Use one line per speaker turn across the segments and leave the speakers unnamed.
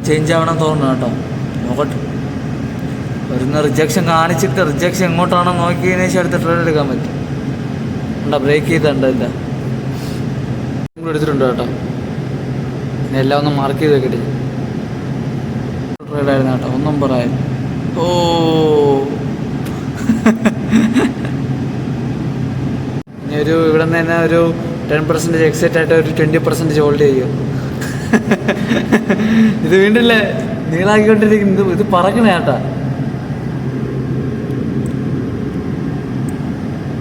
Change ആവണം തോന്നുന്നു കേട്ടോ. നോക്കട്ടെ, ഒരു റിജക്ഷൻ കാണിച്ചിട്ട് റിജക്ഷൻ എങ്ങോട്ടാണോ നോക്കിയതിനു ശേഷം അടുത്ത ട്രേഡ് എടുക്കാൻ പറ്റും. ഉണ്ടോ ബ്രേക്ക് ചെയ്തിട്ടുണ്ട്. ഇല്ല എടുത്തിട്ടുണ്ട് കേട്ടോ. പിന്നെ എല്ലാം ഒന്ന് മാർക്ക് ചെയ്ത് വെക്കട്ടെ. ട്രേഡായിരുന്നു കേട്ടോ, 1 നമ്പറായിരുന്നു. ഓ ഇനി ഒരു ഇവിടെ നിന്ന് തന്നെ ഒരു 10% എക്സൈറ്റ് ആയിട്ട് ഒരു 20% ഹോൾഡ് ചെയ്യും. ഇത് വീണ്ടില്ലേ നീളാക്കിക്കൊണ്ടിരിക്കുന്നത്. ഇത് പറക്കണ ചേട്ടാ,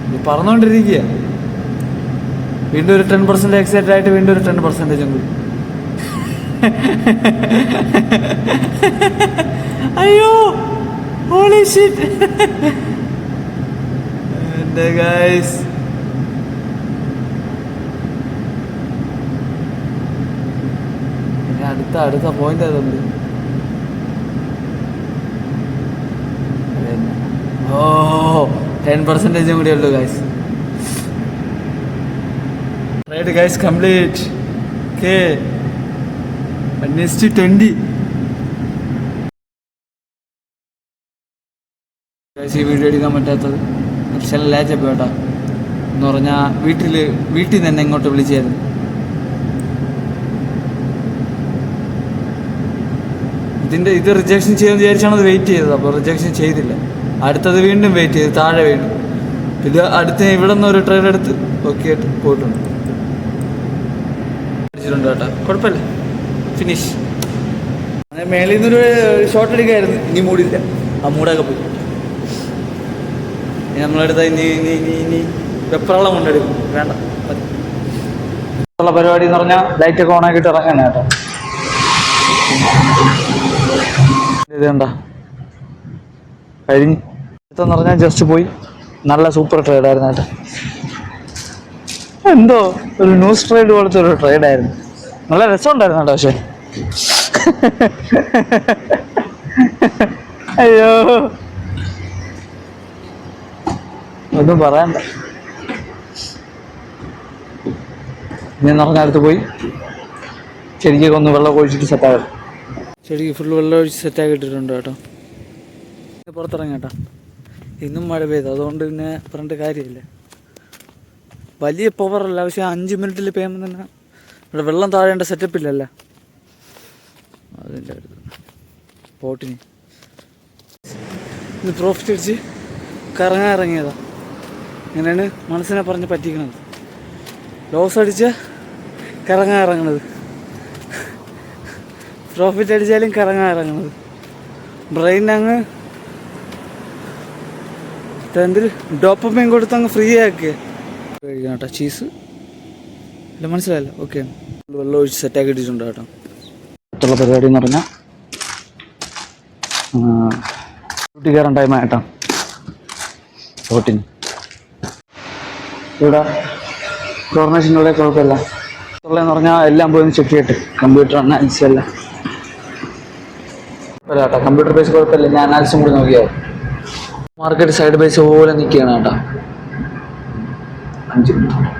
ഇത് പറന്നുകൊണ്ടിരിക്കുക. വീണ്ടും ഒരു 10% എക്സൈറ്റ് ആയിട്ട് വീണ്ടും ഒരു 10% കൂടി. അയ്യോ ഹോളി ഷിറ്റ് എൻ്റെ ഗൈസ്. അടുത്ത പോയിന്റ് ആയതുകൊണ്ട് ഓ 10% കൂടി ഉള്ളൂ guys. Trade guys complete. Okay, 1:20. Guys ഈ വീഡിയോ എടുക്കാൻ പറ്റാത്തത് ചില ലാച്ചപ്പ് കേട്ടോ. എന്ന് പറഞ്ഞാൽ വീട്ടിൽ നിന്ന് തന്നെ ഇങ്ങോട്ട് വിളിച്ചായിരുന്നു. ഇത് റിജക്ഷൻ ചെയ്യാൻ വിചാരിച്ചാണ് അത് വെയിറ്റ് ചെയ്തത്. അപ്പോൾ റിജക്ഷൻ ചെയ്തില്ല. അടുത്തത് വീണ്ടും വെയിറ്റ് ചെയ്ത് താഴെ വീണ്ടും. ഇത് അടുത്ത് ഇവിടെ നിന്ന് ഒരു ട്രെയിൻ എടുത്ത് ഓക്കെ ആയിട്ട് പോയിട്ടുണ്ട്. അടിച്ചിട്ടുണ്ട് കേട്ടോ, കുഴപ്പമില്ല, ഫിനിഷ്. അങ്ങനെ മേളിൽ നിന്നൊരു ഷോട്ട് എടുക്കായിരുന്നു. ഇനി മൂടില്ല, ആ മൂടൊക്കെ പോയി. ഇനി നമ്മളെടുത്ത ഇനി വെപ്രളം കൊണ്ടെടുക്കും. വേണ്ട, മതി. പരിപാടി എന്ന് പറഞ്ഞാൽ ലൈറ്റൊക്കെ ഓണാക്കിയിട്ട് ഇറങ്ങാൻ കേട്ടോ. ഇതേണ്ട കഴിഞ്ഞ് എടുത്തെന്ന് പറഞ്ഞാൽ ജസ്റ്റ് പോയി. നല്ല സൂപ്പർ ട്രേഡായിരുന്നു കേട്ടോ. എന്തോ ഒരു ന്യൂസ് ട്രേഡ് പോലത്തെ ഒരു ട്രേഡായിരുന്നു. നല്ല രസമുണ്ടായിരുന്നു കേട്ടോ. പക്ഷേ അയ്യോ ഒന്നും പറയണ്ട. ഇനി പറഞ്ഞാൽ അടുത്ത് പോയി ചെടിക്കൊക്കെ ഒന്ന് വെള്ളം ഒഴിച്ചിട്ട് സെറ്റാകും. ചെടിക്ക് ഫുള്ള് വെള്ളം ഒഴിച്ച് സെറ്റാക്കി ഇട്ടിട്ടുണ്ട് കേട്ടോ. പുറത്തിറങ്ങി കേട്ടോ. ഇന്നും മഴ പെയ്തു, അതുകൊണ്ട് പിന്നെ പറഞ്ഞിട്ട് കാര്യമില്ല. വലിയ പവറല്ല, പക്ഷേ 5 മിനിറ്റിൽ പെയ്യുമ്പോൾ തന്നെ ഇവിടെ വെള്ളം താഴേണ്ട സെറ്റപ്പില്ലല്ലോ അതിൻ്റെ അടുത്ത് ബോട്ടിന്. ഇത് പ്രോഫിറ്റ് അടിച്ച് കറങ്ങാൻ ഇറങ്ങിയതാണ്. ഇങ്ങനെയാണ് മനസ്സിനെ പറഞ്ഞ് പറ്റിക്കണത്. ലോസ് അടിച്ച് കറങ്ങാൻ ഇറങ്ങണത്, പ്രോഫിറ്റ് അടിച്ചാലും കറങ്ങാൻ ഇറങ്ങണത്. ബ്രെയിൻ അങ്ങ് എന്തിൽ ഡോപ്പമൈൻ കൊടുത്ത് അങ്ങ് ഫ്രീ ആക്കുക. കഴിക്കണം കേട്ടോ. ചീസ് ഇല്ല, മനസ്സിലായല്ലോ. ഓക്കെ, വെള്ളം ഒഴിച്ച് സെറ്റാക്കി ഇട്ടിട്ടുണ്ട് കേട്ടോ. അടുത്തുള്ള പരിപാടി എന്ന് പറഞ്ഞാൽ ഡ്യൂട്ടി കയറാൻ ടൈമായിട്ടോ. ബോട്ടിന് ഇവിടെ കോർണേഷനുള്ള കുഴപ്പമില്ല. ഉള്ളതെന്ന് പറഞ്ഞാൽ എല്ലാം പോയി ചെക്ക് ചെയ്തിട്ട് കമ്പ്യൂട്ടർ അനാലിസിസ് എല്ലാം കേട്ടോ. കമ്പ്യൂട്ടർ ബേസ് കുഴപ്പമില്ല. ഞാൻ അനാലിസും കൂടി നോക്കിയാൽ മാർക്കറ്റ് സൈഡ് ബേസ് പോലെ നിൽക്കുകയാണ് കേട്ടോ. 5 മിനിറ്റ്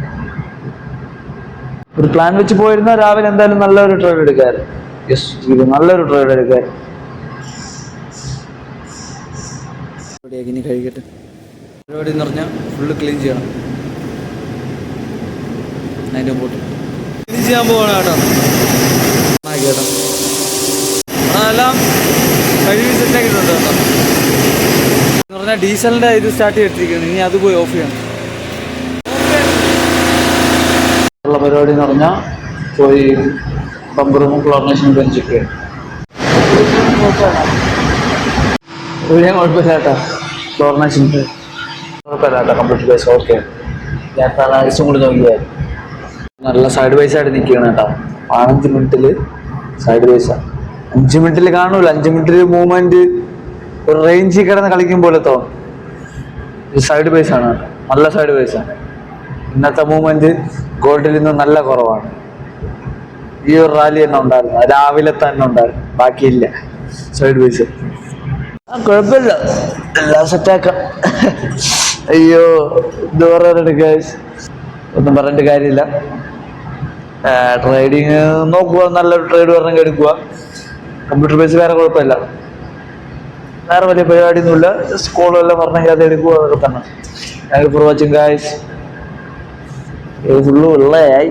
ഒരു പ്ലാൻ വെച്ച് പോയിരുന്നാൽ രാവിലെ എന്തായാലും നല്ലൊരു ട്രേഡ് എടുക്കാറ്. യെസ്, ഇത് നല്ലൊരു ട്രേഡ് എടുക്കാറ്. ഇനി കഴിക്കട്ടെ. പരിപാടി എന്ന് പറഞ്ഞാൽ ഫുള്ള് ക്ലീൻ ചെയ്യണം. അതിൻ്റെ ബോട്ട് ക്ലീൻ ചെയ്യാൻ പോകണം കേട്ടോ. കേട്ടോ, അതെല്ലാം കഴുകി സെറ്റാക്കിയിട്ടുണ്ട് കേട്ടോ. എന്ന് പറഞ്ഞാൽ ഡീസലിൻ്റെ ഇത് സ്റ്റാർട്ട് ചെയ്തിരിക്കുന്നത്. ഇനി അത് പോയി ഓഫ് ചെയ്യണം. ഉള്ള പരിപാടി എന്ന് പറഞ്ഞാൽ പോയി പമ്പറും ക്ലോറിനേഷനും പോയി ചെക്ക് ചെയ്യണം. ഞാൻ കുഴപ്പമില്ല കേട്ടോ. ക്ലോറിനേഷൻ കുഴപ്പമില്ല കേട്ടോ. Computer base okay. ഞാൻ അനാലിസും കൂടി നോക്കിയായിരുന്നു. നല്ല സൈഡ് ബൈസ് ആയിട്ട് നിൽക്കുകയാണ് കേട്ടോ. 5 മിനിറ്റിൽ സൈഡ് ബൈസാണ്. 5 മിനിറ്റിൽ കാണൂല. 5 മിനിറ്റിൽ മൂവ്മെന്റ് ഒരു റേഞ്ചിൽ കിടന്ന് കളിക്കും പോലെ തോന്നും. ഇത് സൈഡ് ബൈസാണ് കേട്ടോ. നല്ല സൈഡ് ബൈസാണ്. ഇന്നത്തെ മൂവ്മെന്റ് ഗോൾഡിൽ നിന്ന് നല്ല കുറവാണ്. ഈ ഒരു റാലി തന്നെ ഉണ്ടായിരുന്നു, രാവിലെ തന്നെ ഉണ്ടായിരുന്നു, ബാക്കിയില്ല. സൈഡ് ബൈസ് കുഴപ്പമില്ല, എല്ലാം സെറ്റാക്കാം. അയ്യോ ഇത് പറയാറുണ്ട് ഗൈസ്, ഒന്നും പറഞ്ഞിട്ട് കാര്യമില്ല. ട്രേഡിങ് നോക്കുക, നല്ലൊരു ട്രേഡ് പറഞ്ഞെങ്കിൽ എടുക്കുക. കമ്പ്യൂട്ടർ ബേസ് വേറെ കുഴപ്പമില്ല, വേറെ വലിയ പരിപാടിയൊന്നുമില്ല. ജസ്റ്റ് കോളെല്ലാം പറഞ്ഞെങ്കിൽ അത് എടുക്കുക, അതൊക്കെ തന്നെ. Thank you for watching guys. ഇത് ഫുള്ള് വെള്ളയായി.